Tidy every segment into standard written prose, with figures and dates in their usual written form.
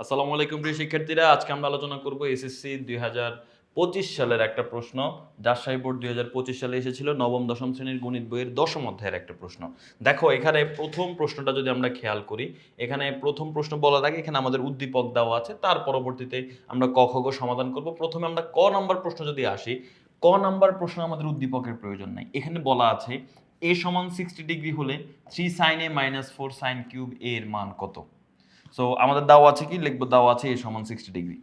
আসসালামু আলাইকুম প্রিয় শিক্ষার্থীরা, আজকে আমরা আলোচনা করব এসএসসি 2025 সালের একটা প্রশ্ন। রাজশাহী বোর্ড 2025 সালে এসেছিল নবম দশম শ্রেণীর গণিত বইয়ের দশম অধ্যায়ের একটা প্রশ্ন। দেখো এখানে প্রথম প্রশ্নটা যদি আমরা খেয়াল করি, এখানে প্রথম প্রশ্ন বলার আগে এখানে আমাদের উদ্দীপক দেওয়া আছে, তার পরবর্তীতে আমরা ক খ গ সমাধান করব। প্রথমে আমরা ক নাম্বার প্রশ্ন যদি আসি, ক নাম্বার প্রশ্ন আমাদের উদ্দীপকের প্রয়োজন নাই। এখানে বলা আছে a সমান 60 ডিগ্রি হলে 3 sin a minus 4 sin cube a এর মান কত। সো আমাদের দাও আছে কি লিখবো, দাও আছে a সমান 60 ডিগ্রি।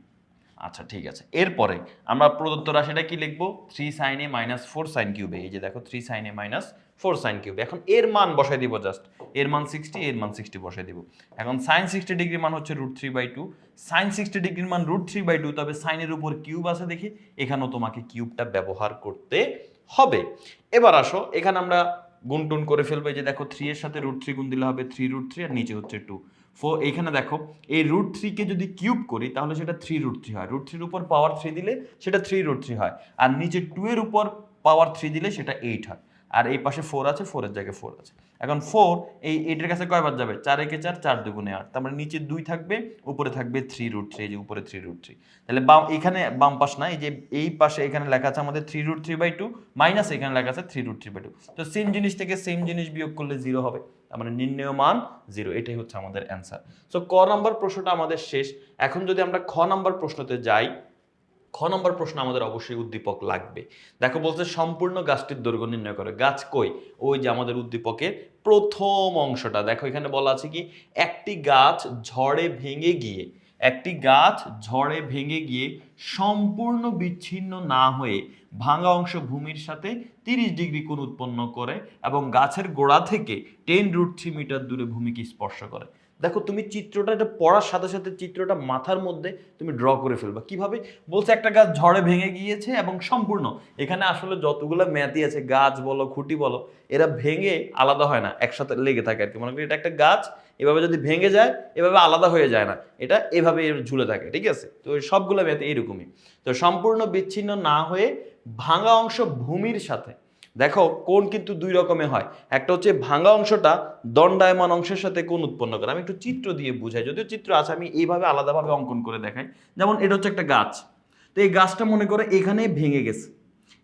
আচ্ছা ঠিক আছে, এরপরে আমরা প্রদত্ত রাশিটা কি লিখবো, 3 sin a minus 4 sin cube a। এই যে দেখো 3 sin a minus 4 sin cube. এখন এর মান বসাই দিব, জাস্ট এর মান 60, এর মান 60 বসাই দিব। এখন sin 60 ডিগ্রি মান হচ্ছে √3/2, sin 60 ডিগ্রির মান √3/2, তবে সাইনের উপর কিউব আছে দেখি, এখানেও তোমাকে কিউবটা ব্যবহার করতে হবে। এবার আসো এখানে আমরা গুণ টুন করে ফেলবো। এই যে দেখো 3 এর সাথে √3 গুণ দিলে হবে 3√3, আর নিচে হচ্ছে 2। এইখানে দেখো এই √3 কে যদি কিউব করি তাহলে সেটা 3√3 হয়। √3 এর উপর পাওয়ার 3 দিলে সেটা 3√3 হয়, আর নিচে 2 এর উপর পাওয়ার 3 দিলে সেটা 8 হয়। আর এই পাশে 4 আছে, 4 এর জায়গায় 4 আছে। এখন 4 এই 8 এর কাছে কয়বার যাবে, 4 একে 4, 4 দুগুণে 8, তার মানে নিচে 2 থাকবে, উপরে থাকবে 3√3। এই যে উপরে 3√3, তাহলে এখানে বাম পাশ না, এই যে এই পাশে এখানে লেখা আছে আমাদের 3√3/2 মাইনাস এখানে লেখা আছে 3√3/2। তো সেম জিনিস থেকে সেম জিনিস বিয়োগ করলে 0 হবে, তার মানে নির্ণেয় মান 0। এটাই হচ্ছে আমাদের অ্যান্সার। সো ক নাম্বার প্রশ্নটা আমাদের শেষ। এখন যদি আমরা খ নাম্বার প্রশ্নতে যাই, খ নম্বর প্রশ্ন আমাদের অবশ্যই উদ্দীপক লাগবে। দেখো বলছে সম্পূর্ণ গাছটির দৈর্ঘ্য নির্ণয় করে। গাছ কই, ওই যে আমাদের উদ্দীপকের প্রথম অংশটা। দেখো এখানে বলা আছে কি, একটি গাছ ঝড়ে ভেঙে গিয়ে, একটি গাছ ঝড়ে ভেঙে গিয়ে সম্পূর্ণ বিচ্ছিন্ন না হয়ে ভাঙা অংশ ভূমির সাথে 30 ডিগ্রি কোণ উৎপন্ন করে এবং গাছের গোড়া থেকে 10√3 মিটার দূরে ভূমিকে স্পর্শ করে। দেখো তুমি চিত্রটা এটা পড়ার সাথে সাথে চিত্রটা মাথার মধ্যে তুমি ড্র করে ফেলবা। কিভাবে বলছে, একটা গাছ ঝড়ে ভেঙে গিয়েছে এবং সম্পূর্ণ, এখানে আসলে যতগুলো ম্যাথই আছে, গাছ বলো খুঁটি বলো, এরা ভেঙে আলাদা হয় না, একসাথে লেগে থাকে আর কি। মনে করি এটা একটা গাছ, এভাবে যদি ভেঙে যায় এভাবে আলাদা হয়ে যায় না, এটা এভাবে ঝুলে থাকে, ঠিক আছে। তো সবগুলো ম্যাথ এইরকমই। তো সম্পূর্ণ বিচ্ছিন্ন না হয়ে ভাঙা অংশ ভূমির সাথে, দেখো কোণ কিন্তু দুই রকমের হয়। একটা হচ্ছে ভাঙা অংশটা দণ্ডায়মান অংশের সাথে কোণ উৎপন্ন করে। আমি একটু চিত্র দিয়ে বুঝাই, যদিও চিত্র আছে, আমি এইভাবে আলাদাভাবে অঙ্কন করে দেখাই। যেমন এটা হচ্ছে একটা গাছ, তো এই গাছটা মনে করে এখানে ভেঙে গেছে,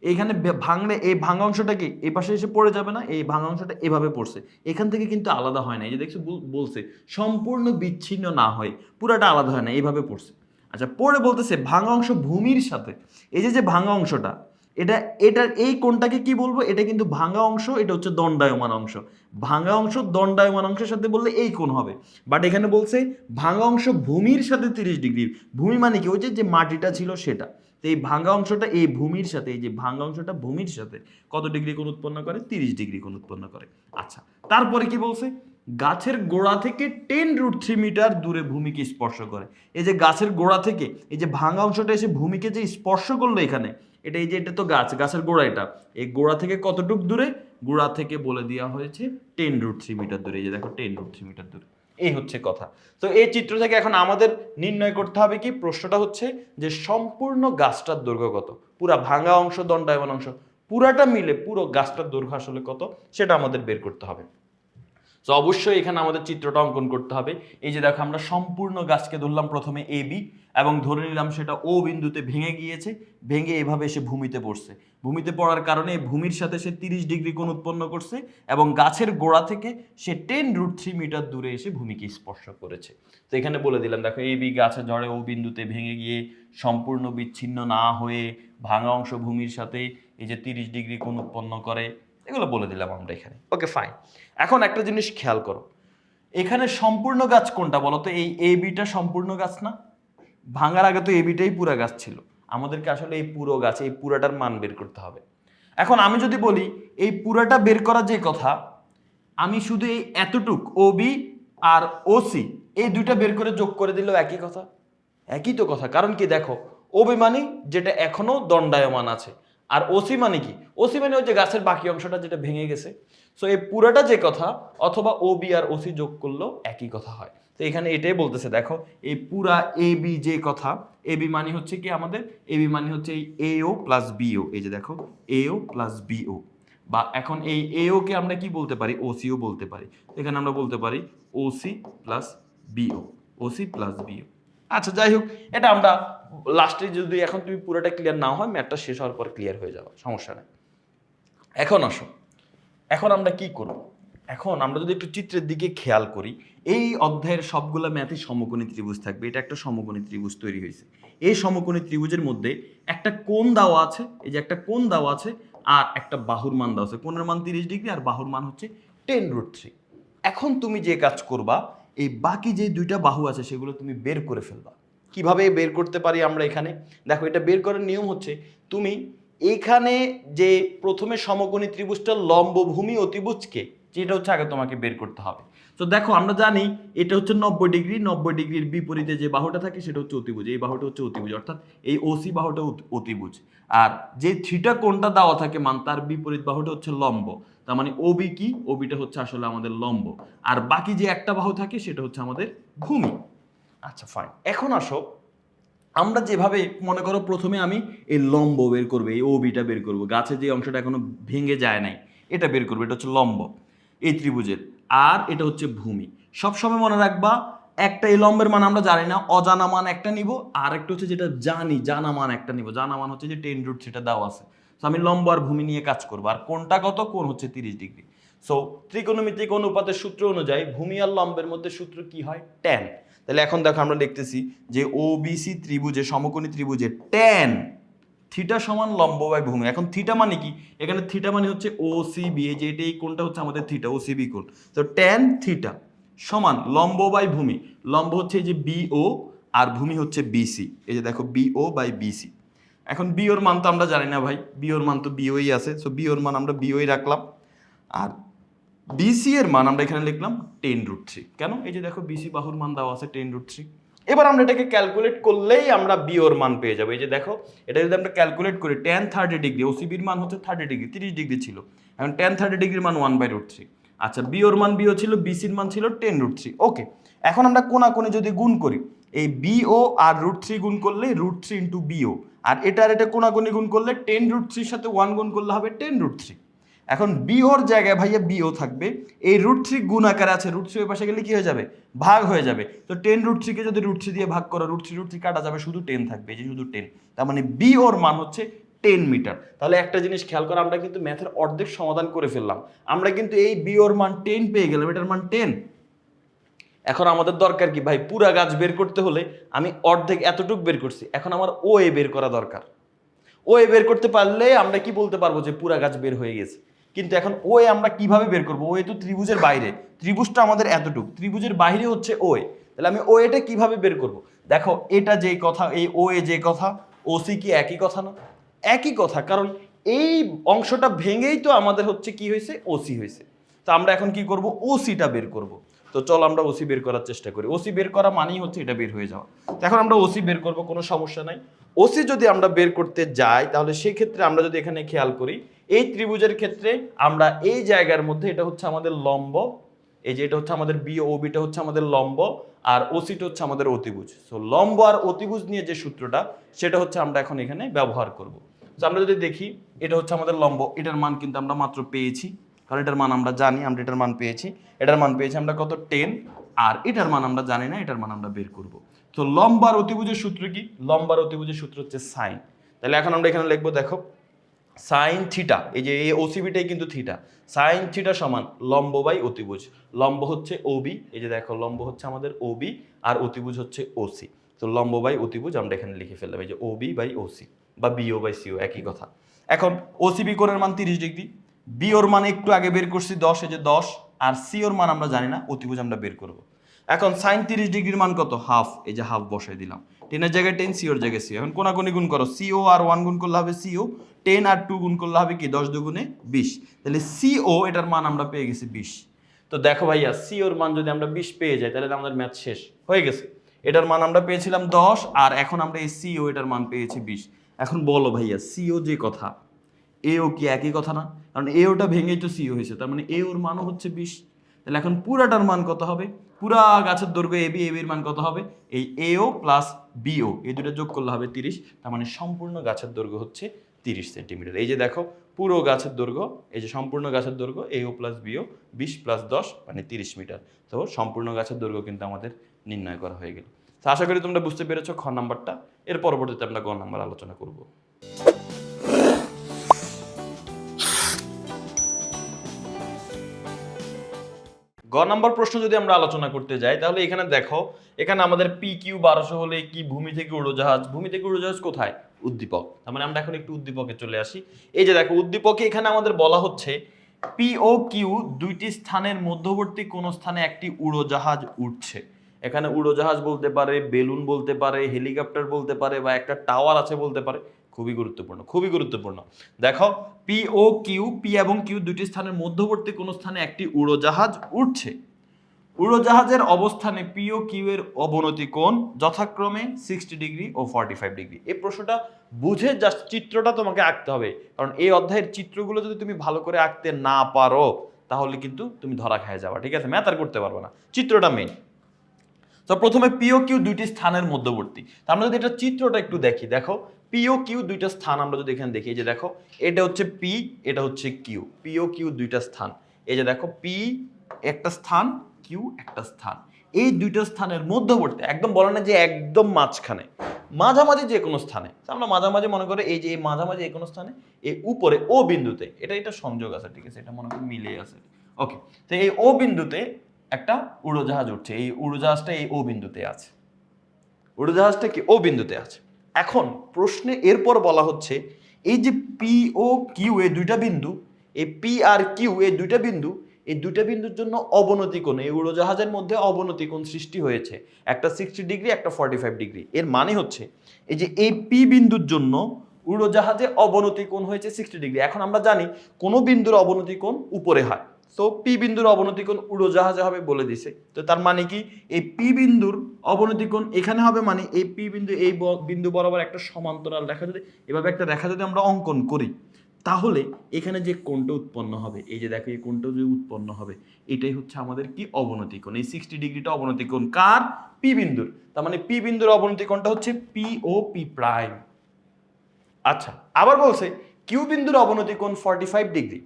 এইখানে ভাঙলে এই ভাঙা অংশটা কি এই পাশে এসে পড়ে যাবে না, এই ভাঙা অংশটা এভাবে পড়ছে, এখান থেকে কিন্তু আলাদা হয় না। এই যে দেখছো বলছে সম্পূর্ণ বিচ্ছিন্ন না হয়, পুরাটা আলাদা হয় না, এইভাবে পড়ছে। আচ্ছা, পরে বলতেছে ভাঙা অংশ ভূমির সাথে, এই যে যে ভাঙা অংশটা, এটা এটার এই কোণটাকে কি বলবো, এটা কিন্তু ভাঙা অংশ, এটা হচ্ছে দণ্ডায়মান অংশ। ভাঙা অংশ দণ্ডায়মান অংশের সাথে বললে এই কোণ হবে, বাট এখানে বলছে ভাঙা অংশ ভূমির সাথে 30 ডিগ্রি। ভূমি মানে কি, ওই যে মাটিটা ছিল সেটা। তো এই ভাঙা অংশটা এই ভূমির সাথে, এই যে ভাঙা অংশটা ভূমির সাথে কত ডিগ্রি কোণ উৎপন্ন করে, 30 ডিগ্রি কোণ উৎপন্ন করে। আচ্ছা, তারপরে কি বলছে, গাছের গোড়া থেকে 10√3 মিটার দূরে ভূমিকে স্পর্শ করে। এই যে গাছের গোড়া থেকে এই যে ভাঙা অংশটা এসে ভূমিকে যে স্পর্শ করলো এখানে, এটা এই যে এটা তো গাছ, গাছের গোড়া, এটা এই গোড়া থেকে কতটুক দূরে, গোড়া থেকে বলে দেওয়া হয়েছে 10√3 মিটার দূরে। এই যে দেখো 10√3 মিটার দূরে, এই হচ্ছে কথা। তো এই চিত্র থেকে এখন আমাদের নির্ণয় করতে হবে কি, প্রশ্নটা হচ্ছে যে সম্পূর্ণ গাছটার দৈর্ঘ্য কত, পুরা ভাঙা অংশ দণ্ডায়মান অংশ পুরাটা মিলে পুরো গাছটার দৈর্ঘ্য আসলে কত, সেটা আমাদের বের করতে হবে। তো অবশ্যই এখানে আমাদের চিত্রটা অঙ্কন করতে হবে। এই যে দেখো আমরা সম্পূর্ণ গাছকে ধরলাম প্রথমে এ বি, এবং ধরে নিলাম সেটা ও বিন্দুতে ভেঙে গিয়েছে, ভেঙে এভাবে এসে ভূমিতে পড়ছে। ভূমিতে পড়ার কারণে ভূমির সাথে সে 30 ডিগ্রি কোণ উৎপন্ন করছে, এবং গাছের গোড়া থেকে সে 10√3 মিটার দূরে এসে ভূমিকে স্পর্শ করেছে। তো এখানে বলে দিলাম, দেখো এ বি গাছের ঝড়ে ও বিন্দুতে ভেঙে গিয়ে সম্পূর্ণ বিচ্ছিন্ন না হয়ে ভাঙা অংশ ভূমির সাথে এই যে 30 ডিগ্রি কোণ উৎপন্ন করে, এগুলো বলে দিলাম আমরা এখানে। Okay fine. এখন একটা জিনিস খেয়াল করো, এখানে সম্পূর্ণ গাছ কোনটা বলো তো, এই এ বিটা সম্পূর্ণ গাছ না? ভাঙার আগে তো এ বিটাই পুরা গাছ ছিল। আমাদেরকে আসলে এই পুরো গাছ, এই পুরাটার মান বের করতে হবে। এখন আমি যদি বলি এই পুরাটা বের করা যে কথা, আমি শুধু এই এতটুক ও বি আর ও সি এই দুইটা বের করে যোগ করে দিলেও একই কথা, একই তো কথা। কারণ কি দেখো, ওবি মানে যেটা এখনো দণ্ডায়মান আছে, আর ওসি মানে কি, ওসি মানে ওই যে গাছের বাকি অংশটা যেটা ভেঙে গেছে। সো এই পুরাটা যে কথা, অথবা ও বি আর ওসি যোগ করলেও একই কথা হয়। তো এখানে এটাই বলতেছে, দেখো এই পুরা এ বি যে কথা, এ বি মানে হচ্ছে কি আমাদের, এ বি মানে হচ্ছে এই এও প্লাস বিও। এই যে দেখো এও প্লাস বিও, বা এখন এই এও কে আমরা কি বলতে পারি, ওসিও বলতে পারি। এখানে আমরা বলতে পারি OC plus BO, OC plus BO. আচ্ছা যাই হোক, এটা আমরা লাস্টে যদি এখন তুমি পুরোটা ক্লিয়ার না হয় ম্যাথটা শেষ হওয়ার পর ক্লিয়ার হয়ে যাবে, সমস্যা নেই। এখন আসো, এখন আমরা কি করব? এখন আমরা যদি একটু চিত্রের দিকে খেয়াল করি, এই অধ্যায়ের সবগুলো ম্যাথই সমকোণী ত্রিভুজ থাকবে। এটা একটা সমকোণী ত্রিভুজ তৈরি হয়েছে। এই সমকোণী ত্রিভুজের মধ্যে একটা কোণ দেওয়া আছে, এই যে একটা কোণ দেওয়া আছে, আর একটা বাহুর মান দেওয়া আছে। কোণের মান 30 ডিগ্রি আর বাহুর মান হচ্ছে 10√3। এখন তুমি যে কাজ করবা, এই বাকি যে দুইটা বাহু আছে সেগুলো তুমি বের করে ফেলবা। কিভাবে বের করতে পারি আমরা এখানে? দেখো, এটা বের করার নিয়ম হচ্ছে, তুমি এইখানে যে প্রথমে সমকোণী ত্রিভুজটা লম্ব ভূমি অতিভুজকে, যেটা হচ্ছে আগে তোমাকে বের করতে হবে। তো দেখো, আমরা জানি এটা হচ্ছে 90 ডিগ্রি, 90 ডিগ্রির বিপরীতে যে বাহুটা থাকে সেটা হচ্ছে অতিভুজ। এই বাহুটা হচ্ছে অতিভুজ, অর্থাৎ এই ওসি বাহুটা অতিভুজ। আর যে থিটা কোণটা দেওয়া থাকে মান, তার বিপরীত বাহুটা হচ্ছে লম্ব। তার মানে ওবি কি? ওবিটা হচ্ছে আসলে আমাদের লম্ব। আর বাকি যে একটা বাহু থাকে সেটা হচ্ছে আমাদের ভূমি। আচ্ছা ফাইন, এখন আসো, আমরা যেভাবে মনে করো প্রথমে আমি এই লম্ব বের করবো, এই ওবিটা বের করবো, গাছের যে অংশটা এখনো ভেঙে যায় নাই এটা বের করবো, এটা হচ্ছে লম্ব এই ত্রিভুজের, আর এটা হচ্ছে ভূমি। সবসময় মনে রাখবা, একটা এই লম্বের মান আমরা জানি না, অজানা মান একটা নিব, আর একটা হচ্ছে যেটা জানি জানা মান একটা নিব। জানা মান হচ্ছে যে 10√3 দেওয়া আছে। তো আমি লম্ব আর ভূমি নিয়ে কাজ করবো। আর কোণটা কত? কোণ হচ্ছে 30 ডিগ্রি। সো ত্রিকোণমিতিক অনুপাতের সূত্র অনুযায়ী ভূমি আর লম্বের মধ্যে সূত্র কি হয়? ট্যান। তাহলে এখন দেখো, আমরা লিখতেছি যে ওবিসি ত্রিভুজে, সমকোণী ত্রিভুজে ট্যান থিটা সমান লম্ব বাই ভূমি। এখন থিটা মানে কি? এখানে থিটা মানে হচ্ছে ওসিবি, এই যে এটা, এই কোণটা হচ্ছে আমাদের থিটা, ওসিবি কোণ। তো ট্যান থিটা সমান লম্ব বাই ভূমি। লম্ব হচ্ছে এই যে বিও, আর ভূমি হচ্ছে বিসি। এই যে দেখো, বিও বাই বিসি। এখন বিওর মান তো আমরা জানি না ভাই, বিওর মান তো বিওই আছে, সো বিওর মান আমরা বিওই রাখলাম। আর বিসি এর মান আমরা এখানে লিখলাম 10√3। কেন? এই যে দেখো, বিসি বাহুর মান দেওয়া আছে 10√3। এবার আমরা এটাকে ক্যালকুলেট করলেই আমরা বিওর মান পেয়ে যাবো। এই যে দেখো, এটা যদি আমরা ক্যালকুলেট করি, tan 30 ডিগ্রি, ওসিবির মান হচ্ছে 30 ডিগ্রি, 30 ডিগ্রি ছিল। এখন tan 30 ডিগ্রির মান 1/√3। আচ্ছা, বিওর মান বিও ছিল, বিসির মান ছিল 10√3। ওকে, এখন আমরা কোণাকোণে যদি গুণ করি, এই বিও আর √3 গুণ করলে √3 ইন্টু বিও, আর এটা আর এটা কোণাকোণি গুণ করলে 10√3 সাথে 1 গুণ করলে হবে 10√3। এখন বিওর জায়গায় ভাইয়া বিও থাকবে, এই √3 গুণ আকারে আছে, √3 ওই পাশে গেলে কি হয়ে যাবে? ভাগ হয়ে যাবে। তো 10√3 কে যদি √3 দিয়ে ভাগ করো, √3 কাটা যাবে, শুধু 10 থাকবে, এই যে শুধু 10। তার মানে বিওর মান হচ্ছে 10 মিটার। তাহলে একটা জিনিস খেয়াল করো, আমরা কিন্তু ম্যাথের অর্ধেক সমাধান করে ফেললাম। আমরা কিন্তু এই বিওর মান 10 পেয়ে গেলাম, এটার মান 10। এখন আমাদের দরকার কি ভাই? পুরা গাছ বের করতে হলে আমি অর্ধেক এতটুক বের করছি, এখন আমার ও এ বের করা দরকার। ও এ বের করতে পারলে আমরা কি বলতে পারবো যে পুরা গাছ বের হয়ে গেছে। কিন্তু এখন ও এ আমরা কিভাবে বের করবো? ও এ তো ত্রিভুজের বাইরে, ত্রিভুজটা আমাদের এতটুক, ত্রিভুজের বাইরে হচ্ছে ও এ। তাহলে আমি ও এটা কিভাবে বের করব? দেখো, এটা যেই কথা, এই ও এ যে কথা, ও সি কি একই কথা না? একই কথা, কারণ এই অংশটা ভেঙেই তো আমাদের হচ্ছে কি হয়েছে? ওসি হয়েছে। তো আমরা এখন কি করব? ওসিটা বের করব। তো চল আমরা ওসি বের করার চেষ্টা করি। ওসি বের করা মানেই হচ্ছে এটা বের হয়ে যাওয়া। তো এখন আমরা ওসি বের করব, কোনো সমস্যা নাই। ওসি যদি আমরা বের করতে যাই, তাহলে সেই ক্ষেত্রে আমরা যদি এখানে খেয়াল করি, এই ত্রিভুজের ক্ষেত্রে আমরা এই জায়গার মধ্যে, এটা হচ্ছে আমাদের লম্ব, এই যে এটা হচ্ছে আমাদের বিও, ওবিটা হচ্ছে আমাদের লম্ব, আর ওসিটা হচ্ছে আমাদের অতিভুজ। সো লম্ব আর অতিভুজ নিয়ে যে সূত্রটা, সেটা হচ্ছে আমরা এখন এখানে ব্যবহার করব। তো আমরা যদি দেখি, এটা হচ্ছে আমাদের লম্ব, এটার মান কিন্তু আমরা মাত্র পেয়েছি, কারণ এটার মান আমরা জানি, আমরা এটার মান পেয়েছি। এটার মান পেয়েছি আমরা কত? 10। আর এটার মান আমরা জানি না, এটার মান আমরা বের করব। তো লম্ব আর অতিভুজের সূত্র কি? লম্ব আর অতিভুজের সূত্র হচ্ছে সাইন। তাহলে এখন আমরা এখানে লিখবো, দেখো, সাইন থিটা, এই যে এই ওসিবিটাই কিন্তু থিটা, সাইন থিটা সমান লম্ব বাই অতিভুজ। লম্ব হচ্ছে ওবি, এই যে দেখো, লম্ব হচ্ছে আমাদের ওবি, আর অতিভুজ হচ্ছে ওসি। তো লম্ব বাই অতিভুজ আমরা এখানে লিখে ফেললাম, এই যে ওবি বাই ওসি, বা বিও বাই সিও, একই কথা। এখন ওসিবি কোণের মান 30 ডিগ্রি, বিওর মান একটু আগে বের করছি 10, এই যে 10, আর সিওর মান আমরা জানি না, অতিভুজ আমরা বের করব। এখন সাইন 30 ডিগ্রির মান কত? হাফ, এই যে হাফ বসাই দিলাম, 10 জায়গায় 10, সিওর জায়গায় সিও। এখন কোনাকুনি গুণ করো, সিও আর 1 গুণ করলে হবে সিও, 10 আর 2 গুণ করলে হবে কি? 10 দুগুণে 20। তাহলে সিও এটার মান আমরা পেয়ে গেছি 20। তো দেখো ভাইয়া, সিওর মান যদি আমরা 20 পেয়ে যাই, তাহলে আমাদের ম্যাথ শেষ হয়ে গেছে। এটার মান আমরা পেয়েছিলাম 10, আর এখন আমরা এই সিও এটার মান পেয়েছি 20। এখন বলো ভাইয়া, সিও যে কথা, এও কি একই কথা না? কারণ এওটা ভেঙেই তো সিও হয়েছে, তার মানে এওর মানও হচ্ছে 20। তাহলে এখন পুরাটার মান কত হবে? পুরা গাছের দৈর্ঘ্য এবি, এবির মান কত হবে? এই এও প্লাস বিও, এই দুটো যোগ করলে হবে 30। তার মানে সম্পূর্ণ গাছের দৈর্ঘ্য হচ্ছে 30 সেন্টিমিটার। এই যে দেখো, পুরো গাছের দৈর্ঘ্য, এই যে সম্পূর্ণ গাছের দৈর্ঘ্য এও প্লাস বিও, 20 প্লাস 10 মানে 30 মিটার। তো সম্পূর্ণ গাছের দৈর্ঘ্য কিন্তু আমাদের নির্ণয় করা হয়ে গেল। তো আশা করি তোমরা বুঝতে পেরেছো খ নাম্বারটা। এর পরবর্তীতে আমরা গ নাম্বার আলোচনা করব। গ নাম্বার প্রশ্ন যদি আমরা আলোচনা করতে যাই তাহলে এখানে দেখো, এখানে আমাদের পি কিউ 1200 হলে কি ভূমি থেকে উড়োজাহাজ, ভূমি থেকে উড়োজাহাজ কোথায়? উদ্দীপক। তার মানে আমরা এখন একটু উদ্দীপকে চলে আসি। এই যে দেখো উদ্দীপকে এখানে আমাদের বলা হচ্ছে পি ও কিউ দুইটি স্থানের মধ্যবর্তী কোন স্থানে একটি উড়োজাহাজ উঠছে। এখানে উড়োজাহাজ বলতে পারে, বেলুন বলতে পারে, হেলিকপ্টার বলতে পারে, বা একটা টাওয়ার আছে বলতে পারে। খুবই গুরুত্বপূর্ণ, খুবই গুরুত্বপূর্ণ। দেখো পি ও কিউ, পি এবং কিউ দুটি স্থানের মধ্যবর্তী কোন স্থানে একটি উড়োজাহাজ উঠছে। উড়োজাহাজের অবস্থানে পি ও কিউ এর অবনতি কোণ যথাক্রমে 60 ডিগ্রি ও 45 ডিগ্রি। এই প্রশ্নটা বুঝে জাস্ট চিত্রটা তোমাকে আঁকতে হবে, কারণ এই অধ্যায়ের চিত্রগুলো যদি তুমি ভালো করে আঁকতে না পারো তাহলে কিন্তু তুমি ধরা খেয়ে যাবা, ঠিক আছে? ম্যাথ আর করতে পারবে না, চিত্রটা মেইন। তো প্রথমে পি ও কিউ দুইটি স্থানের মধ্যবর্তী। আমরা যদি এটা চিত্রটা একটু দেখি, দেখো পি ও কিউ দুইটা স্থান আমরা যদি এখানে দেখি, এই যে দেখো এটা হচ্ছে পি, এটা হচ্ছে কিউ, পি ও কিউ দুইটা স্থান। এই যে দেখো পি একটা স্থান, কিউ একটা স্থান, এই দুইটা স্থানের মধ্যবর্তী, একদম বলে না যে একদম মাঝখানে, মাঝামাঝি যে কোনো স্থানে। আমরা মাঝামাঝি মনে করে এই যে এই মাঝামাঝি যে কোনো স্থানে এই উপরে ও বিন্দুতে, এটা সংযোগ আছে, ঠিক আছে, এটা মনে করি মিলে আছে, ওকে। তো এই ও বিন্দুতে একটা উড়োজাহাজ উঠছে, এই উড়োজাহাজটা এই ও বিন্দুতে আছে, উড়োজাহাজটা কি ও বিন্দুতে আছে। এখন প্রশ্নে এরপর বলা হচ্ছে এই যে পি ও কিউ এই দুইটা বিন্দু, এই পি আর কিউ এই দুইটা বিন্দু, এই দুইটা বিন্দুর জন্য অবনতি কোণ, এই উড়োজাহাজের মধ্যে অবনতি কোণ সৃষ্টি হয়েছে, একটা 60 ডিগ্রি, একটা 45 ডিগ্রি। এর মানে হচ্ছে এই যে এই পি বিন্দুর জন্য উড়োজাহাজে অবনতি কোণ হয়েছে 60 ডিগ্রি। এখন আমরা জানি কোন বিন্দুর অবনতি কোণ উপরে হয়, তো পি বিন্দুর অবনতি কোণ উড়োজাহাজে হবে বলে দিছে। তো তার মানে কি এই পি বিন্দুর অবনতি কোণ এখানে হবে, মানে এই পি বিন্দু এই বিন্দু বরাবর একটা সমান্তরাল রেখা, যদি এভাবে একটা রেখা যদি আমরা অঙ্কন করি তাহলে এখানে যে কোণটা উৎপন্ন হবে, এই যে দেখো এই কোণটা যে উৎপন্ন হবে, এটাই হচ্ছে আমাদের কি অবনতি কোণ। এই 60 ডিগ্রিটা অবনতি কোণ কার? পি বিন্দুর। তার মানে পি বিন্দুর অবনতি কোণটা হচ্ছে পি ও পি প্রাইম। আচ্ছা, আবার বলছে কিউ বিন্দুর অবনতি কোণ 45 ডিগ্রি।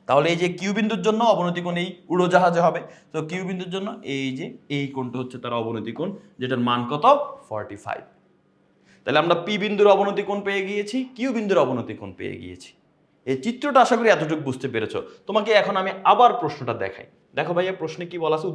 তাহলে এই যে কিউ বিন্দুর জন্য অবনতি কোণ এই উড়োজাহাজে হবে। তো কিউ বিন্দুর জন্য এই যে এই কোণটা হচ্ছে তার অবনতি কোণ, যেটার মান কত? 45। তাহলে আমরা পি বিন্দুর অবনতি কোণ পেয়ে গিয়েছি, কিউ বিন্দুর অবনতি কোণ পেয়ে গিয়েছি। এই চিত্রটা আশা করি এতটুকু বুঝতে পেরেছো। তোমাকে এখন আমি আবার প্রশ্নটা দেখাই। দেখো ভাইয়া প্রশ্নে কি বলা আছে,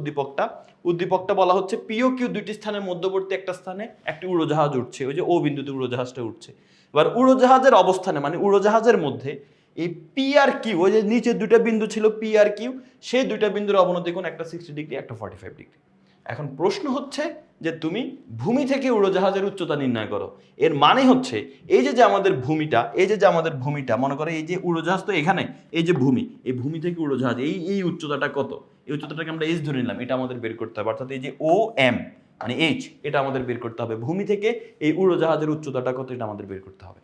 উদ্দীপকটা বলা হচ্ছে পি ও কিউ দুইটি স্থানের মধ্যবর্তী একটা স্থানে একটি উড়োজাহাজ উঠছে, ওই যে ও বিন্দুতে উড়োজাহাজটা উঠছে। এবার উড়োজাহাজের অবস্থানে মানে উড়োজাহাজের মধ্যে এই পি আর কিউ, ওই যে নিচে দুইটা বিন্দু ছিল পি আর কিউ, সেই দুইটা বিন্দুর অবনতি কোণ একটা 60 ডিগ্রি, একটা 45 ডিগ্রি। এখন প্রশ্ন হচ্ছে যে তুমি ভূমি থেকে উড়োজাহাজের উচ্চতা নির্ণয় করো। এর মানে হচ্ছে এই যে আমাদের ভূমিটা, এই যে আমাদের ভূমিটা, মনে করো এই যে উড়োজাহাজ তো এখানে, এই যে ভূমি, এই ভূমি থেকে উড়োজাহাজ এই উচ্চতাটা কত, এই উচ্চতাটাকে আমরা এইচ ধরে নিলাম, এটা আমাদের বের করতে হবে। অর্থাৎ এই যে ও এম মানে এইচ, এটা আমাদের বের করতে হবে। ভূমি থেকে এই উড়োজাহাজের উচ্চতাটা কত, এটা আমাদের বের করতে হবে।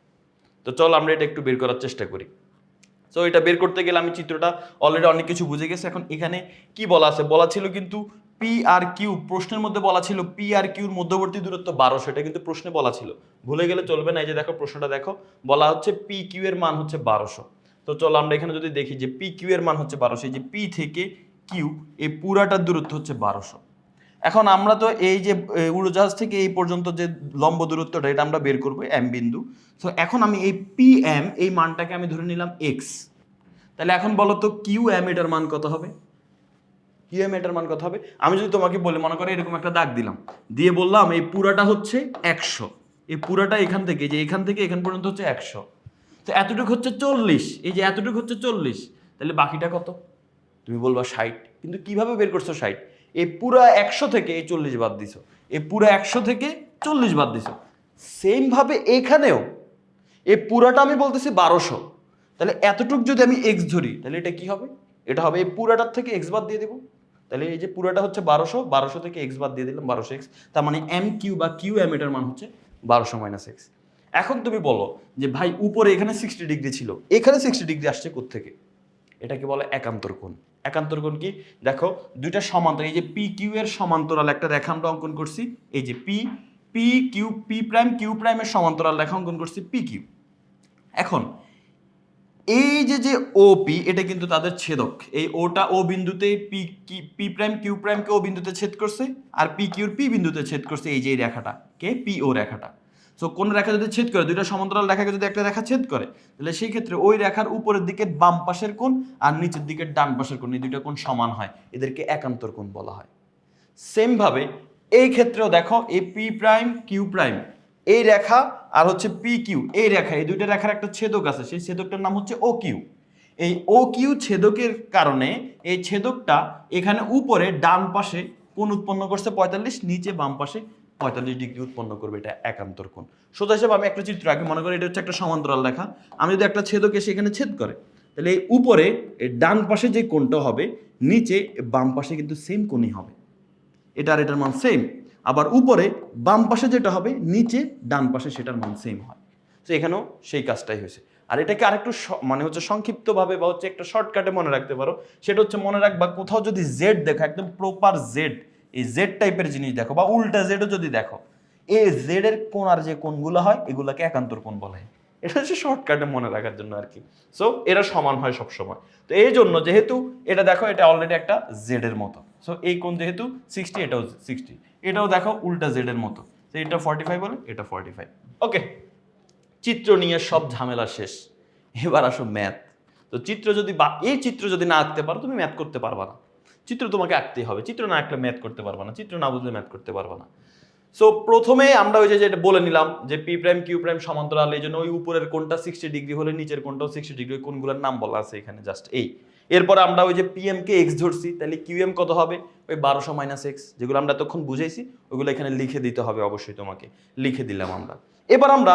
তো চল আমরা এটা একটু বের করার চেষ্টা করি। সো এটা বের করতে গেলে আমি চিত্রটা অলরেডি অনেক কিছু বুঝে গেছি। এখন এখানে কি বলা আছে, বলা ছিল কিন্তু পি আর কিউ, প্রশ্নের মধ্যে বলা ছিল পি আর কিউর মধ্যবর্তী দূরত্ব 1200, এটা কিন্তু প্রশ্নে বলা ছিল, ভুলে গেলে চলবে না। এই যে দেখো প্রশ্নটা দেখো, বলা হচ্ছে পি কিউ এর মান হচ্ছে 1200। তো চলো আমরা এখানে যদি দেখি যে পি কিউ এর মান হচ্ছে 1200, এই যে পি থেকে কিউ এই পুরাটার দূরত্ব হচ্ছে 1200। এখন আমরা তো এই যে উড়োজাহাজ থেকে এই পর্যন্ত যে লম্ব দূরত্বটা, এটা আমরা বের করবো এম বিন্দু। তো এখন আমি এই পি এম এই মানটাকে আমি ধরে নিলাম এক্স। তাহলে এখন বলো তো কিউ এম এটার মান কত হবে? কিউ এম এটার মান কত হবে? আমি যদি তোমাকে বলি, মনে করো এরকম একটা দাগ দিলাম, দিয়ে বললাম এই পুরাটা হচ্ছে 100, এই পুরাটা এখান থেকে যে এখান থেকে এখান পর্যন্ত হচ্ছে 100, তো এতটুকু হচ্ছে 40, এই যে এতটুকু হচ্ছে 40, তাহলে বাকিটা কত? তুমি বলবা 60। কিন্তু কিভাবে বের করছো 60? এই পুরা 100 থেকে এই 40 বাদ দিছো, এই পুরা 100 থেকে 40 বাদ দিছো। সেম ভাবে এখানেও এই পুরাটা আমি বলতেছি 1200, তাহলে এতটুক যদি আমি এক্স ধরি তাহলে এটা কি হবে? এটা হবে এই পুরাটার থেকে এক্স বাদ দিয়ে দেবো। তাহলে এই যে পুরাটা হচ্ছে 1200 থেকে এক্স বাদ দিয়ে দিলাম 1200 এক্স, তার মানে এম কিউ বা কিউ এম এটার মান হচ্ছে 1200 মাইনাস এক্স। এখন তুমি বলো যে ভাই উপরে এখানে 60 ডিগ্রি ছিল, এখানে 60 ডিগ্রি আসছে কোত্থেকে? এটাকে বলে একান্তর কোণ। একান্তর কোণ কি? দেখো দুইটা সমান্তর, এই যে পি কিউ এর সমান্তরাল একটা রেখা আমরা অঙ্কন করছি, এই যে P P Q P prime Q প্রাইমের সমান্তরাল রেখা অঙ্কন করছি পি কিউ। এখন এই যে ওপি এটা কিন্তু তাদের ছেদক, এই ওটা ও বিন্দুতে পি প্রাইম কিউ প্রাইমকে ও বিন্দুতে ছেদ করছে, আর পি কিউর পি বিন্দুতে ছেদ করছে এই যে এই রেখাটা কে পি ও রেখাটা। সো কোন রেখা যদি ছেদ করে, দুইটা সমান্তরাল রেখাকে যদি একটা রেখা ছেদ করে, তাহলে সেই ক্ষেত্রে ওই রেখার উপরের দিকে বাম পাশের কোণ আর নিচের দিকে ডান পাশের কোণ, এই দুইটা কোণ সমান হয়, এদেরকে একান্তর কোণ বলা হয়। সেম ভাবে এই ক্ষেত্রেও দেখো এই পি প্রাইম কিউ প্রাইম এই রেখা আর হচ্ছে পি কিউ এই রেখা, এই দুইটা রেখার একটা ছেদক আছে, সেই ছেদকটার নাম হচ্ছে ও কিউ। এই ও কিউ ছেদকের কারণে এই ছেদকটা এখানে উপরে ডান পাশে কোণ উৎপন্ন করছে 45, নিচে বাম পাশে 45 ডিগ্রি উৎপন্ন করবে, এটা একান্তর কোণ। সোজা হিসেবে আমি একটা চিত্র আঁকি, মনে করি এটা হচ্ছে একটা সমান্তরাল রেখা, আমি যদি একটা ছেদক এসে এখানে ছেদ করে, তাহলে এই উপরে এই ডান পাশে যে কোণটা হবে, নিচে বাম পাশে কিন্তু সেম কোণই হবে, এটা আর এটার মান সেম। আবার উপরে বাম পাশে যেটা হবে, নিচে ডান পাশে সেটার মান সেম হয়। তো এখানেও সেই কাজটাই হয়েছে। আর এটাকে আরেকটু মানে হচ্ছে সংক্ষিপ্তভাবে বা হচ্ছে একটা শর্টকাটে মনে রাখতে পারো, সেটা হচ্ছে মনে রাখবা কোথাও যদি জেড দেখো, একদম প্রপার জেড, এই জেড টাইপের জিনিস দেখো বা উল্টা জেডও যদি দেখো, এই জেড এর কোণার যে কোণগুলো হয় এগুলোকে একান্তর কোণ বলা হয়। এটা হচ্ছে শর্টকাটে মনে রাখার জন্য আর কি। সো এরা সমান হয় সবসময়। তো এই জন্য যেহেতু এটা দেখো এটা অলরেডি একটা জেড এর মতো, সো এই কোণ যেহেতু 60, এটাও 60, এটাও দেখো উল্টা জেড এর মতো, তো এটা 45 বলে এটা 45। ওকে, চিত্র নিয়ে সব ঝামেলা শেষ, এবার আসো ম্যাথ। তো চিত্র যদি বা এই চিত্র যদি না আঁকতে পারো তুমি ম্যাথ করতে পারবা না, চিত্র তোমাকে আঁকতেই হবে, চিত্র না আঁকলে ম্যাথ করতে পারবা না, চিত্র না বুঝলে ম্যাথ করতে পারবা না। সো প্রথমে আমরা ওই যে যেটা বলে নিলাম যে পি প্রাইম কিউ প্রাইম সমান্তরাল, এই জন্য ওই উপরের কোণটা 60 ডিগ্রি হলে নিচের কোণটাও 60 ডিগ্রি, ওই কোণগুলোর নাম বলা আছে এখানে জাস্ট এই। এরপরে আমরা ওই যে পিএম কে এক্স ধরছি, তাহলে কিউএম কত হবে, ওই 1200 মাইনাস এক্স, যেগুলো আমরা এতক্ষণ বুঝাইছি ওইগুলো এখানে লিখে দিতে হবে, অবশ্যই তোমাকে লিখে দিলাম আমরা। এবার আমরা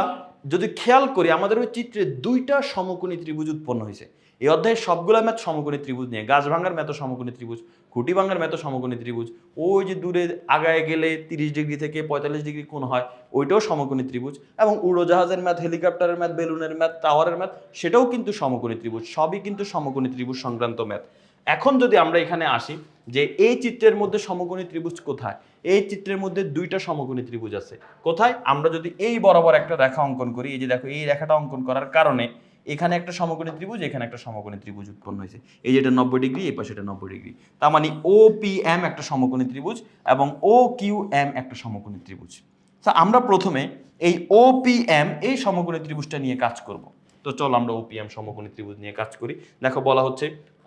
যদি খেয়াল করি আমাদের ওই চিত্রে দুইটা সমকোণী ত্রিভুজ উৎপন্ন হয়েছে। এই অধ্যায়ে সবগুলো ম্যাথ সমকোণী ত্রিভুজ নিয়ে, গাছ ভাঙার ম্যাথ সমকোণী ত্রিভুজ, খুঁটি ভাঙার ম্যাথ সমকোণী ত্রিভুজ, ওই যে দূরে আগায় গেলে 30 ডিগ্রি থেকে 45 ডিগ্রি কোণ হয় ওইটাও সমকোণী ত্রিভুজ, এবং উড়োজাহাজের ম্যাথ, হেলিকপ্টারের ম্যাথ, বেলুনের ম্যাথ, টাওয়ারের ম্যাথ সেটাও কিন্তু সমকোণী ত্রিভুজ, সবই কিন্তু সমকোণী ত্রিভুজ সংক্রান্ত ম্যাথ। এখন যদি আমরা এখানে আসি যে এই চিত্রের মধ্যে সমকোণী ত্রিভুজ কোথায়, এই চিত্রের মধ্যে দুইটা সমকোণী ত্রিভুজ আছে। কোথায়, আমরা যদি এই বরাবর একটা রেখা অঙ্কন করি, এই যে দেখো এই রেখাটা অঙ্কন করার কারণে এখানে একটা সমকোণী ত্রিভুজ, এখানে একটা সমকোণী ত্রিভুজ উৎপন্ন হয়েছে, এই যে এটা 90 ডিগ্রি, এই পাশে এটা 90 ডিগ্রি, তার মানে ও পি এম একটা সমকোণী ত্রিভুজ এবং ও কিউ এম একটা সমকোণী ত্রিভুজ। আমরা প্রথমে এই ও পি এম এই সমকোণী ত্রিভুজটা নিয়ে কাজ করব। তো চলো আমরা ওপিএম সমকোণী ত্রিভুজ নিয়ে কাজ করি। দেখো বলা হচ্ছে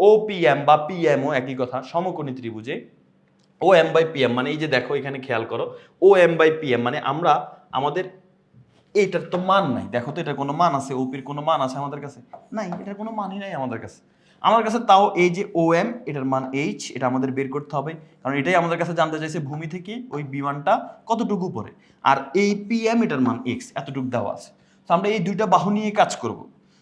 ওপিএম বা পিএমও একই কথা, সমকোণী ত্রিভুজে ও এম বাই পিএম, মানে এই যে দেখো এখানে খেয়াল করো ও এম বাই পিএম, মানে আমরা আমাদের এইটার তো মান নাই, দেখো তো এটার কোনো মান আছে, ওপির কোনো মান আছে আমাদের কাছে নাই, এটার কোনো মানই নাই আমাদের কাছে। আমার কাছে তাও এই যে ও এম এটার মান এইচ, এটা আমাদের বের করতে হবে, কারণ এটাই আমাদের কাছে জানতে চাইছে ভূমি থেকে ওই বিমানটা কতটুকু পড়ে, আর এই পিএম এটার মান এক্স, এতটুকু দেওয়া আছে। তো আমরা এই দুইটা বাহু নিয়ে কাজ করব।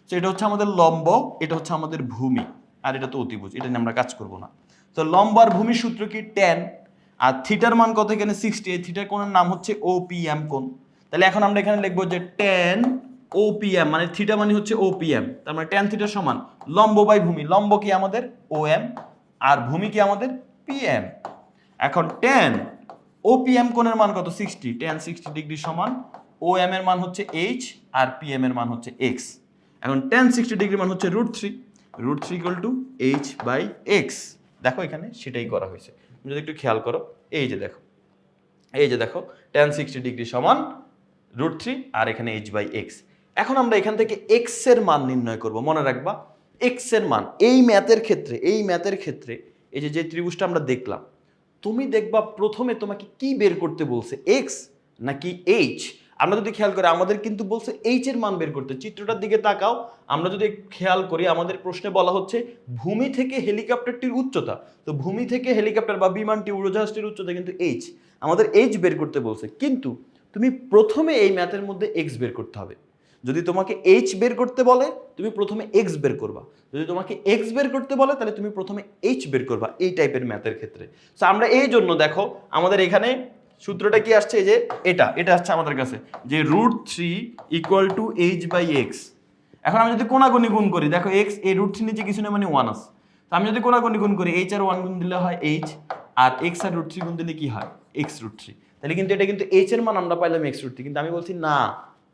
তো এটা হচ্ছে আমাদের লম্ব, এটা হচ্ছে আমাদের ভূমি, আর এটা তো অতিভুজ, এটা নিয়ে আমরা কাজ করব না। তো লম্ব আর ভূমির সূত্র কি ট্যান, আর থিটার মান কত এখানে 60, এই থিটার কোণের নাম হচ্ছে ওপিএম কোণ। তাহলে এখন আমরা এখানে লিখবো যে ট্যান ওপিএম, মানে থিটা মানে হচ্ছে ওপিএম, তার মানে ট্যান থিটা সমান লম্ব বাই ভূমি, লম্ব কি আমাদের ওএম আর ভূমি কি আমাদের পিএম। এখন ট্যান ওপিএম কোণের মান কত 60, ট্যান 60 ডিগ্রি সমান ওএম এর মান হচ্ছে এইচ আর পিএম এর মান হচ্ছে এক্স। এখন ট্যান 60 ডিগ্রি মান হচ্ছে √3, √3 equal to H by X. দেখো এখানে সেটাই করা হয়েছে, তুমি যদি একটু খেয়াল করো এই যে দেখো, এই যে দেখো ট্যান 60 ডিগ্রি সমান √3 আর এখানে এইচ বাই এক্স। এখন আমরা এখান থেকে এক্স এর মান নির্ণয় করব। মনে রাখবা এক্স এর মান এই ম্যাথের ক্ষেত্রে, এই ম্যাথের ক্ষেত্রে এই যে ত্রিভুজটা আমরা দেখলাম, তুমি দেখবা প্রথমে তোমাকে কি বের করতে বলছে, এক্স নাকি এইচ। আমরা যদি খেয়াল করি আমাদের কিন্তু বলছে এইচ এর মান বের করতে, চিত্রটার দিকে তাকাও, আমরা যদি খেয়াল করি আমাদের প্রশ্নে বলা হচ্ছে ভূমি থেকে হেলিকপ্টারটির উচ্চতা, তো ভূমি থেকে হেলিকপ্টার বা বিমানটি উড়োজাহাজটির উচ্চতা কিন্তু এইচ, আমাদের এইচ বের করতে বলছে, কিন্তু তুমি প্রথমে এই ম্যাথের মধ্যে এক্স বের করতে হবে। যদি তোমাকে এইচ বের করতে বলে তুমি প্রথমে এক্স বের করবা, যদি তোমাকে এক্স বের করতে বলে তাহলে তুমি প্রথমে এইচ বের করবা, এই টাইপের ম্যাথের ক্ষেত্রে। সো আমরা এই জন্য দেখো আমাদের এখানে সূত্রটা কি আসছে, যে এটা আসছে আমাদের কাছে যে √3 equal to H by X. এখন আমি যদি কোনাগুনি গুণ করি, দেখো এক্স এই √3 নিচে কিছু না মানে 1 আছে, তো আমি যদি কোনাগুনি গুণ করি এইচ আর 1 গুণ দিলে হয় এইচ, আর এক্স আর √3 গুণ দিলে কি হয় এক্স √3, তাহলে কিন্তু এটা কিন্তু এইচ এর মান আমরা পাইলাম এক্স √3, কিন্তু আমি বলছি না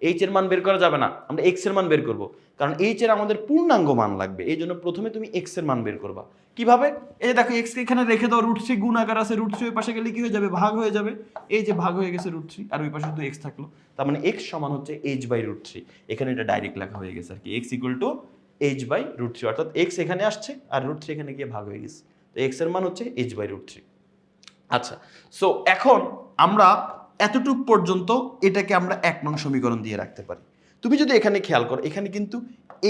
এইচ এর মান বের করা যাবে না, আমরা এক্স এর মান বের করব, কারণ এইচ এর আমাদের পূর্ণাঙ্গ মান লাগবে। এই জন্য প্রথমে তুমি এক্স এর মান বের করবা। কিভাবে? এই যে দেখো এক্স কে এখানে রেখে দাও, √3 গুণ আকার আছে, √3 ওই পাশে গেলে কি হয়ে যাবে, ভাগ হয়ে যাবে। এই যে ভাগ হয়ে গেছে √3, আর ওই পাশে শুধু এক্স থাকলো, তার মানে এক্স সমান হচ্ছে h/√3। এখানে এটা ডাইরেক্ট লেখা হয়ে গেছে আর কি, এক্স ইকুয়াল টু h/√3, অর্থাৎ এক্স এখানে আসছে আর √3 এখানে গিয়ে ভাগ হয়ে গেছে, তো এক্স এর মান হচ্ছে h/√3। আচ্ছা, সো এখন আমরা এতটুক পর্যন্ত এটাকে আমরা 1 নং সমীকরণ দিয়ে রাখতে পারি। তুমি যদি এখানে খেয়াল করো, এখানে কিন্তু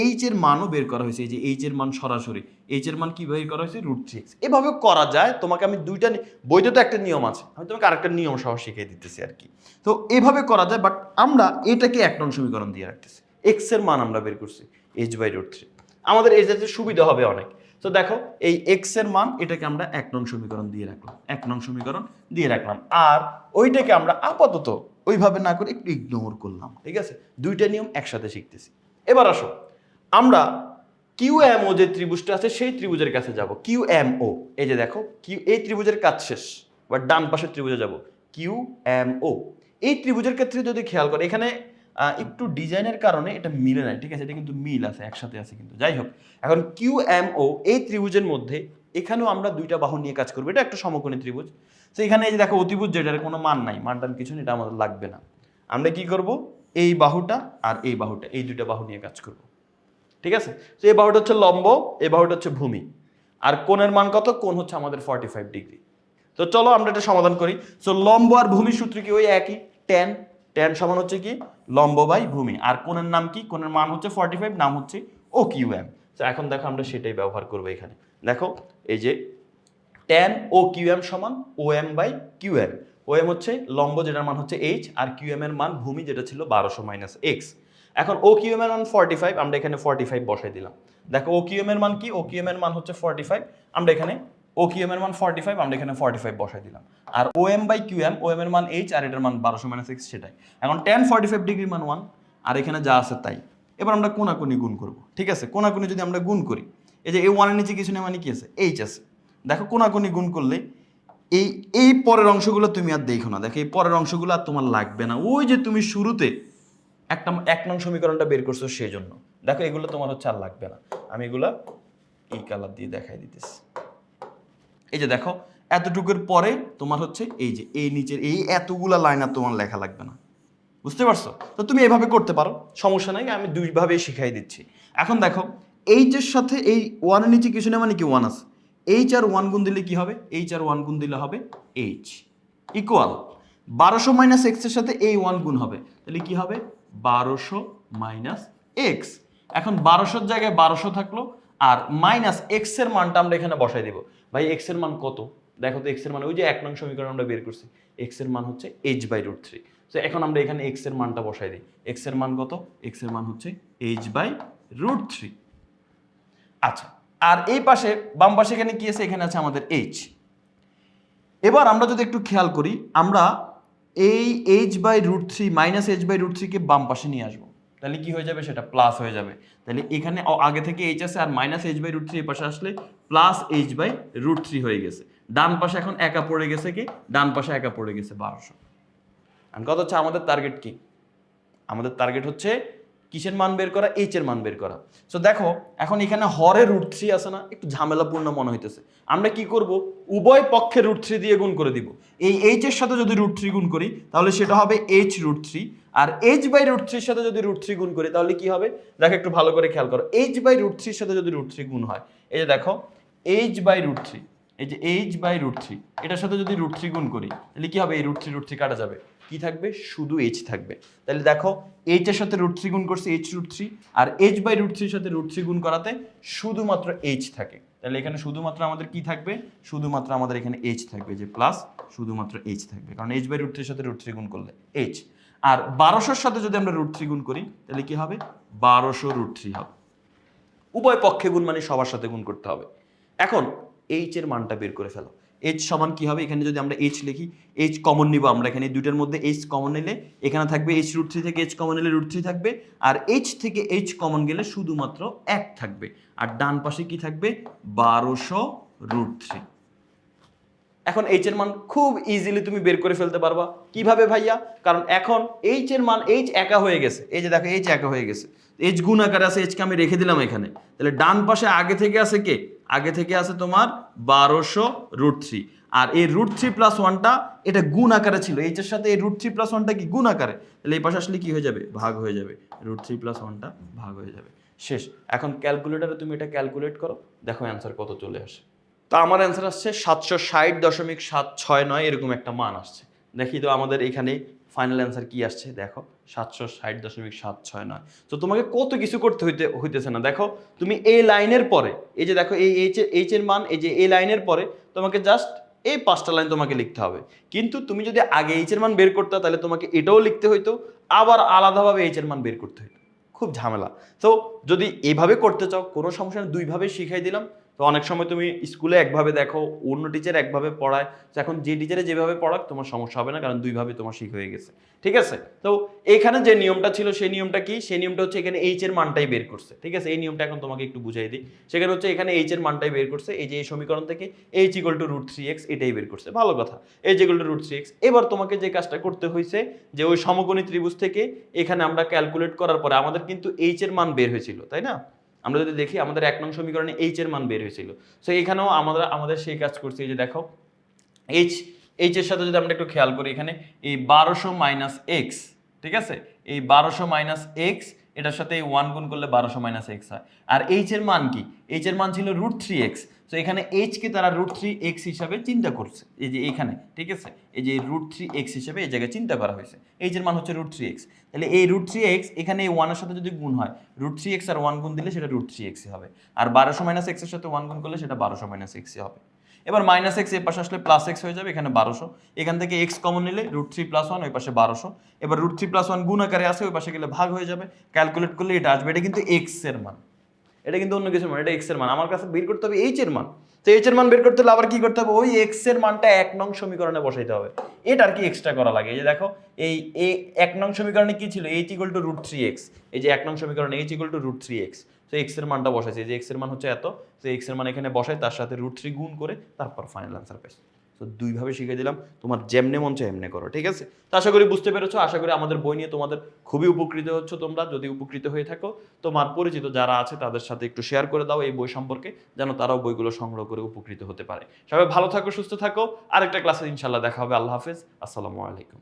এইচ এর মানও বের করা হয়েছে। এই যে এইচ এর মান সরাসরি, এইচ এর মান কি বের করা হয়েছে, √3x। এভাবে করা যায়। তোমাকে আমি দুইটা, বইতে তো একটা নিয়ম আছে, আমি তোমাকে আরেকটা নিয়ম সহ শিখিয়ে দিতেছি আর কি। তো এভাবে করা যায়, বাট আমরা এটাকে 1 নং সমীকরণ দিয়ে রাখতেছি। এক্স এর মান আমরা বের করছি h/√3, আমাদের এই যাতে সুবিধা হবে অনেক। তো দেখো এই এক্স এর মান, এটাকে আমরা 1 নং সমীকরণ দিয়ে রাখলাম, 1 নং সমীকরণ দিয়ে রাখলাম। আর ওইটাকে আমরা আপাতত ওইভাবে না করে একটু ইগনোর করলাম, ঠিক আছে? দুইটা নিয়ম একসাথে শিখতেছি। এবার আসো আমরা কিউএমও যে ত্রিভুজটা আছে সেই ত্রিভুজের কাছে যাব। কিউএমও, এই যে দেখো এই ত্রিভুজের কাজ শেষ, এবার ডান পাশের ত্রিভুজে যাব। কিউএমও এই ত্রিভুজের ক্ষেত্রে যদি খেয়াল করে, এখানে একটু ডিজাইনের কারণে এটা মিলে নাই, ঠিক আছে? এটা কিন্তু মিল আছে, একসাথে আছে কিন্তু। যাই হোক, এখন কিউএমও এই ত্রিভুজের মধ্যে এখানেও আমরা দুইটা বাহু নিয়ে কাজ করবো। এটা একটা সমকোণী ত্রিভুজ। তো এখানে এই যে দেখো অতিভুজ, যেটার কোনো মান নাই, মানটান কিছু নেই, এটা আমাদের লাগবে না। আমরা কি করব, এই বাহুটা আর এই বাহুটা, এই দুইটা বাহু নিয়ে কাজ করব, ঠিক আছে? তো এই বাহুটা হচ্ছে লম্ব, এই বাহুটা হচ্ছে ভূমি। আর কোণের মান কত? কোণ হচ্ছে আমাদের 45 ডিগ্রি। তো চলো আমরা এটা সমাধান করি। সো লম্ব আর ভূমির সূত্র কি? ওই একই, ট্যান। ট্যান সমান হচ্ছে কি, লম্ব বাই ভূমি। আর কোণের নাম কি? কোণের মান হচ্ছে 45, নাম হচ্ছে ও কিউএম। তো এখন দেখো আমরা সেটাই ব্যবহার করবো এখানে। দেখো এই যে ট্যান ও কিউএম সমান O M by QM. O M হচ্ছে লম্ব, যেটার মান হচ্ছে এইচ, আর কিউএম এর মান ভূমি, যেটা ছিল 1200 মাইনাস এক্স। এখন ও কিউএম এর মান 45, আমরা এখানে 45 বসাই দিলাম। দেখো ও কিউএম এর মান কি? ও কিউএম এর মান হচ্ছে 45, আমরা এখানে ও কিউএম এর মান 45, আমরা এখানে 45 বসাই দিলাম। আর O M by QM, O M এর মান এইচ আর এটার মান 1200 মাইনাস এক্স, সেটাই। এখন ট্যান 45 ডিগ্রি মান 1, আর এখানে যা আছে তাই। এবার আমরা কোনাকুনি গুণ করব, ঠিক আছে? কোনাকুনি যদি আমরা গুণ করি, এই যে এই 1 এর নিচে কিছু নেই, মানে কি আছে, এইচ আছে। দেখো কোনাকুনি গুণ করলে এই এই পরের অংশগুলো তুমি আর দেখো না। দেখো এই পরের অংশগুলো আর তোমার লাগবে না, ওই যে তুমি শুরুতে একটা 1 নং সমীকরণটা বের করছো সেই জন্য। দেখো এগুলো তোমার হচ্ছে আর লাগবে না, আমি এগুলা এই কালার দিয়ে দেখাই দিতেছি। এই যে দেখো এতটুকুর পরে তোমার হচ্ছে এই যে এই নিচের এই এতগুলা লাইন আর তোমার লেখা লাগবে না, বুঝতে পারছো? তো তুমি এভাবে করতে পারো, সমস্যা নাই, আমি দুইভাবেই শিখাই দিচ্ছি। এখন দেখো এইচ এর সাথে এই 1 এর নিচে কিছু না, মানে কি 1 আছে। এইচ আর 1 গুণ দিলে কি হবে? এইচ আর 1 গুণ দিলে হবে এইচ ইকুয়াল 1200 মাইনাস এক্স এর সাথে এই 1 গুণ হবে, তাহলে কি হবে, 1200 মাইনাস এক্স। এখন 1200 জায়গায় 1200 থাকলো, আর মাইনাস এক্স এর মানটা আমরা এখানে বসাই দিব। ভাই এক্স এর মান কত? দেখো তো এক্স এর মান, ওই যে 1 নং সমীকরণ আমরা বের করছি, এক্স এর মান হচ্ছে h/√3। তো এখন আমরা এখানে এক্স এর মানটা বসাই দিই। এক্স এর মান কত? এক্স এর মান হচ্ছে h/√3। আচ্ছা, আর এই পাশে বাম পাশে এখানে কি আছে? এখানে আছে আমাদের এইচ। এবার আমরা যদি একটু খেয়াল করি, আমরা এই h/√3 মাইনাস h/√3 কে বাম পাশে নিয়ে আসবো, তাহলে কি হয়ে যাবে, সেটা প্লাস হয়ে যাবে। তাহলে এখানে আগে থেকে এইচ আছে, আর মাইনাস h/√3 এই পাশে আসলে প্লাস h/√3 হয়ে গেছে। ডান পাশে এখন একা পড়ে গেছে কি? ডান পাশে একা পড়ে গেছে 1200। আর কথা হচ্ছে আমাদের টার্গেট কি? আমাদের টার্গেট হচ্ছে কিসের মান বের করা? এইচ এর মান বের করা। সো দেখো এখন এখানে হরে √3 আছে না, একটু ঝামেলাপূর্ণ মনে হইতেছে। আমরা কি করব, উভয় পক্ষে √3 দিয়ে গুণ করে দিব। এই এইচ এর সাথে যদি √3 গুণ করি তাহলে সেটা হবে h√3, আর h/√3 এর সাথে যদি √3 গুণ করি তাহলে কি হবে? দেখো একটু ভালো করে খেয়াল করো, h/√3 এর সাথে যদি √3 গুণ হয়, এই যে দেখো h/√3, এই যে h/√3 এটার সাথে যদি √3 গুণ করি তাহলে কি হবে? এই √3 কাটা যাবে, কি থাকবে? শুধু h থাকবে। তাহলে দেখো h এর সাথে √3 গুণ করছে h√3, আর h/√3 এর সাথে √3 গুণ করাতে শুধুমাত্র h থাকে। তাহলে এখানে শুধুমাত্র আমাদের কি থাকবে? শুধুমাত্র আমাদের এখানে h থাকবে, যে প্লাস শুধুমাত্র h থাকবে, কারণ h/√3 এর সাথে √3 গুণ করলে h। আর 1200 এর সাথে যদি আমরা √3 গুণ করি তাহলে কি হবে? 1200 √3 হবে। উভয় পক্ষে গুণ মানে সবার সাথে গুণ করতে হবে। এখন h এর মানটা বের করে ফেলো। h সমান কি হবে? এখানে যদি আমরা h লিখি, h কমন নিব আমরা, এখানে দুইটার মধ্যে h কমন নিলে এখানে থাকবে h√3 থেকে h কমন নিলে √3 থাকবে, আর h থেকে h কমন গেলে শুধুমাত্র 1 থাকবে, আর ডান পাশে কি থাকবে? 1200 √3। এখন এইচ এর মান খুব ইজিলি তুমি বের করে ফেলতে পারবা। কিভাবে ভাইয়া? কারণ এখন এইচ এর মান এইচ একা হয়ে গেছে, এই যে দেখো এইচ একা হয়ে গেছে, এইচ গুণ আকারে আছে, এইচকে আমি রেখে দিলাম এখানে। তাহলে ডান পাশে আগে থেকে আছে কে? আগে থেকে আছে তোমার 1200√3, আর এই √3+1টা এটা গুণ আকারে ছিল, এইচ এর সাথে এই √3+1টা কি গুণ আকারে, তাহলে এই পাশে আসলে কি হয়ে যাবে? ভাগ হয়ে যাবে, √3+1টা ভাগ হয়ে যাবে, শেষ। এখন ক্যালকুলেটরে তুমি এটা ক্যালকুলেট করো, দেখো অ্যান্সার কত চলে আসে। তো আমার অ্যান্সার আসছে 760.769 এরকম একটা মান আসছে। দেখি তো আমাদের এখানে ফাইনাল অ্যান্সার কি আসছে, দেখো 760.769। তো তোমাকে কত কিছু করতে হইতেছে না, দেখো তুমি এই লাইনের পরে, এই যে দেখো এই এইচ এর মান, এই যে এই লাইনের পরে তোমাকে জাস্ট এই 5টা লাইন তোমাকে লিখতে হবে। কিন্তু তুমি যদি আগে এইচ এর মান বের করতে তাহলে তোমাকে এটাও লিখতে হইতো, আবার আলাদাভাবে এইচ এর মান বের করতে হইতো, খুব ঝামেলা। তো যদি এভাবে করতে চাও কোনো সমস্যা নেই, দুইভাবে শিখাই দিলাম। তো অনেক সময় তুমি স্কুলে একভাবে দেখো, অন্য টিচার একভাবে পড়ায়, তো এখন যে টিচারে যেভাবে পড়াক তোমার সমস্যা হবে না, কারণ দুইভাবে তোমার শিখ হয়ে গেছে, ঠিক আছে। তো এখানে যে নিয়মটা ছিল সেই নিয়মটা কি? সেই নিয়মটা হচ্ছে এখানে এইচ এর মানটাই বের করছে, ঠিক আছে। এই নিয়মটা এখন তোমাকে একটু বুঝাই দিই। সেখানে হচ্ছে এখানে এইচ এর মানটাই বের করছে, এই যে এই সমীকরণ থেকে এইচ ইকুয়াল টু √3x এটাই বের করছে, ভালো কথা, এইচ ইকুয়াল টু √3x। এবার তোমাকে যে কাজটা করতে হয়েছে, যে ওই সমকোণী ত্রিভুজ থেকে এখানে আমরা ক্যালকুলেট করার পরে আমাদের কিন্তু এইচ এর মান বের হয়েছিল, তাই না? আমরা যদি দেখি আমাদের 1 নং সমীকরণে এইচ এর মান বের হয়েছিল। সো এখানেও আমাদের সেই কাজ করছি, এই যে দেখো এইচ এর সাথে যদি আমরা একটু খেয়াল করি, এখানে এই 1200 - x, ঠিক আছে, এই 1200 - x এটার সাথে এই 1 গুণ করলে 1200 - x হয়। আর এইচ এর মান কি? এইচ এর মান ছিল √3x। তো এখানে এইচ কে তারা √3x হিসাবে চিন্তা করছে, এই যে এখানে, ঠিক আছে, এই যে √3x হিসাবে এই জায়গায় চিন্তা করা হয়েছে। এইচ এর মান হচ্ছে √3x, তাহলে এই √3x এখানে এই 1 এর সাথে যদি গুণ হয়, √3x আর 1 গুণ দিলে সেটা √3x হবে, আর 1200 - x এর সাথে 1 গুণ করলে সেটা 1200 - x হবে। এবার -x এর পাশে আসলে +x হয়ে যাবে, এখানে 1200, এখান থেকে x কমন নিলে √3+1 ওই পাশে 1200, এবার √3+1 গুণ আকারে আছে, ওই পাশে গেলে ভাগ হয়ে যাবে, ক্যালকুলেট করলে এটা আসবে। এটা কিন্তু x এর মান, এটা কিন্তু অন্য কিছু মান, এটা x এর মান। আমার কাছে বের করতে হবে h এর মান। তো h এর মান বের করতে হলে আবার কি করতে হবে? ওই x এর মানটা 1 নং সমীকরণে বসাইতে হবে। এটা আর কি এক্সট্রা করা লাগে। এই যে দেখো এই 1 নং সমীকরণে কি ছিল? h equal to √3x। এই যে 1 নং সমীকরণে h ইকুয়াল টু √3x। তো x এর মানটা বসাইছে, এই যে x এর মান হচ্ছে এত, তো x এর মান এখানে বসাই, তার সাথে √3 গুণ করে তারপর ফাইনাল আনসার পাইছি। তো দুইভাবে শিখিয়ে দিলাম, তোমার যেমনে মন চায় এমনে করো, ঠিক আছে। তো আশা করি বুঝতে পেরেছো, আশা করি আমাদের বই নিয়ে তোমাদের খুবই উপকৃত হচ্ছ তোমরা। যদি উপকৃত হয়ে থাকো, তোমার পরিচিত যারা আছে তাদের সাথে একটু শেয়ার করে দাও এই বই সম্পর্কে, যেন তারাও বইগুলো সংগ্রহ করে উপকৃত হতে পারে। সবাই ভালো থাকো, সুস্থ থাকো, আরেকটা ক্লাসে ইনশাল্লাহ দেখা হবে। আল্লাহ হাফেজ, আসসালামু আলাইকুম।